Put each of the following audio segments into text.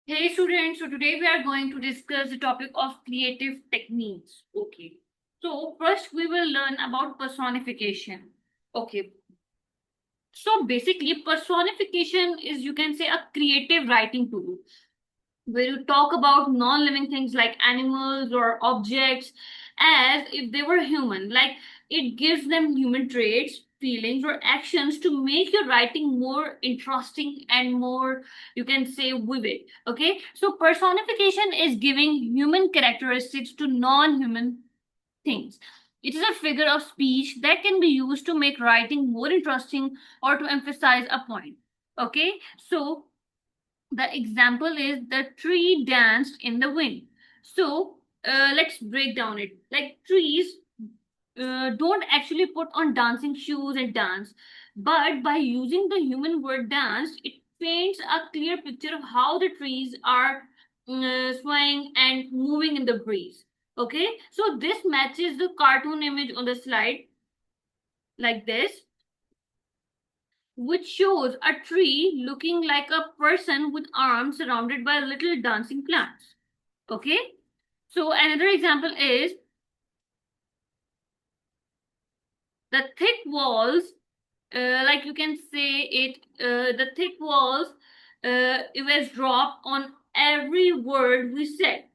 Hey students, so today we are going to discuss the topic of creative techniques. Okay. So first we will learn about personification. Okay. So basically personification is, you can say, a creative writing tool where you talk about non-living things like animals or objects as if they were human. Like, it gives them human traits, feelings, or actions to make your writing more interesting and more, you can say, vivid. Okay, so personification is giving human characteristics to non-human things. It is a figure of speech that can be used to make writing more interesting or to emphasize a point. Okay, so the example is the tree danced in the wind. So let's break down it. Like, trees don't actually put on dancing shoes and dance, but by using the human word dance, it paints a clear picture of how the trees are swaying and moving in the breeze. Okay, so this matches the cartoon image on the slide, like this, which shows a tree looking like a person with arms surrounded by little dancing plants. Okay, so another example is the thick walls, like you can say it, the thick walls, it was dropped on every word we said.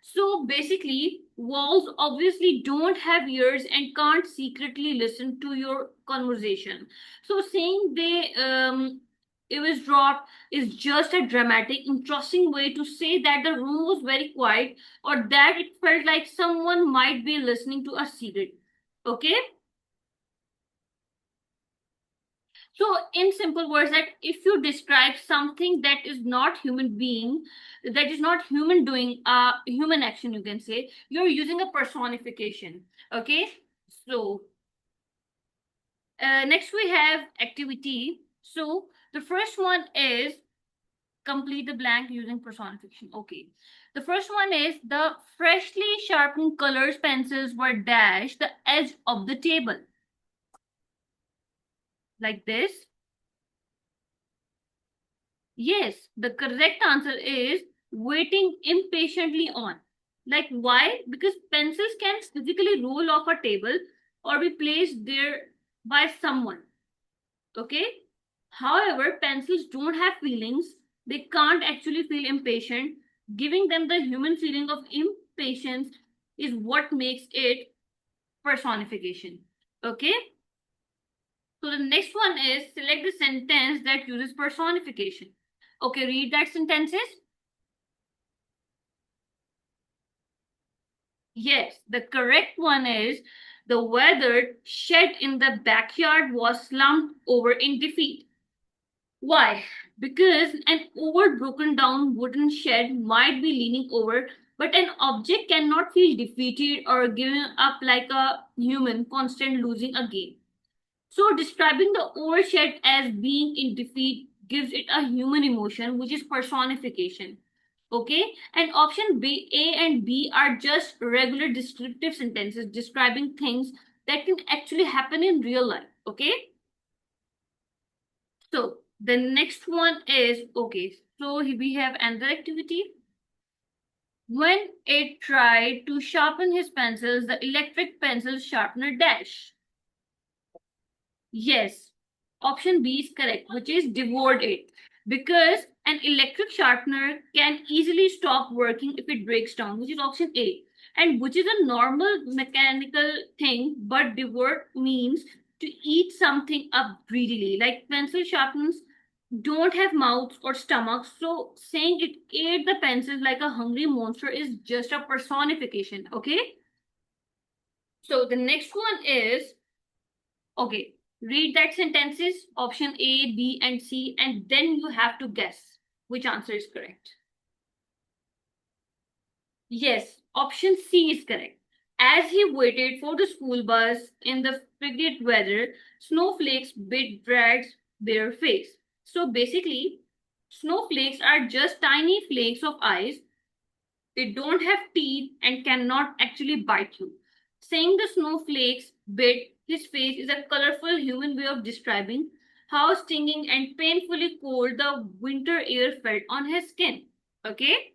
So basically, walls obviously don't have ears and can't secretly listen to your conversation. So saying they eavesdropped is just a dramatic, interesting way to say that the room was very quiet or that it felt like someone might be listening to a secret. Okay? So, in simple words, that if you describe something that is not human being, that is not human doing a human action, you can say you're using a personification. Okay, so next we have activity. So the first one is complete the blank using personification. Okay, the first one is the freshly sharpened colors pencils were dashed the edge of the table, like this. Yes, the correct answer is waiting impatiently on. Like, why? Because pencils can physically roll off a table or be placed there by someone. Okay? However, pencils don't have feelings. They can't actually feel impatient. Giving them the human feeling of impatience is what makes it personification. Okay? So the next one is select the sentence that uses personification. Okay, read that sentences. Yes, the correct one is the weathered shed in the backyard was slumped over in defeat. Why? Because an old broken down wooden shed might be leaning over, but an object cannot feel defeated or given up like a human constant losing a game. So describing the old shed as being in defeat gives it a human emotion, which is personification. Okay, and option B, A and B are just regular descriptive sentences describing things that can actually happen in real life. Okay, so the next one is, okay, so we have another activity. When it tried to sharpen his pencils, the electric pencil sharpener dash. Yes, option B is correct, which is devoured it. Because an electric sharpener can easily stop working if it breaks down, which is option A. And which is a normal mechanical thing, but devour means to eat something up greedily. Like, pencil sharpeners don't have mouths or stomachs, so saying it ate the pencils like a hungry monster is just a personification. Okay? So the next one is, okay, read that sentences, option A, B, and C, and then you have to guess which answer is correct. Yes, option C is correct. As he waited for the school bus in the frigid weather, snowflakes bit Brad's bare face. So basically, snowflakes are just tiny flakes of ice. They don't have teeth and cannot actually bite you. Saying the snowflakes bit his face is a colorful human way of describing how stinging and painfully cold the winter air felt on his skin. Okay.